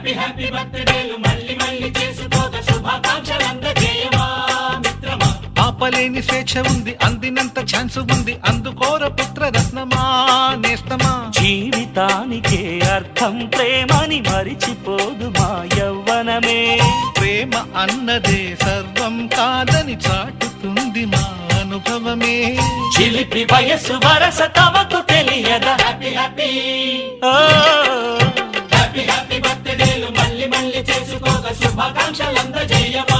Happy happy బర్త్డేలు మళ్ళీ మళ్ళీ చేసుకోక శుభాకాంక్షలందజేయమా మిత్రమా. ఆపలేని స్వేచ్ఛ ఉంది, అందినంత ఛాన్స్ ఉంది, అందుకోర పుత్ర రత్నమా నేస్తమా. జీవితానికే అర్థం ప్రేమని మరిచిపోదు మా యవ్వనమే. ప్రేమ అన్నదే సర్వం కాదని చాటుతుంది మా అనుభవమే. చిలిపి వయస్సు వరస తమకు తెలియదా. హ్యాపీ హ్యాపీ ఓ హ్యాపీ హ్యాపీ బర్త్డేలు మళ్ళీ మళ్ళీ చేసుకోక శుభాకాంక్షలందజేయమా.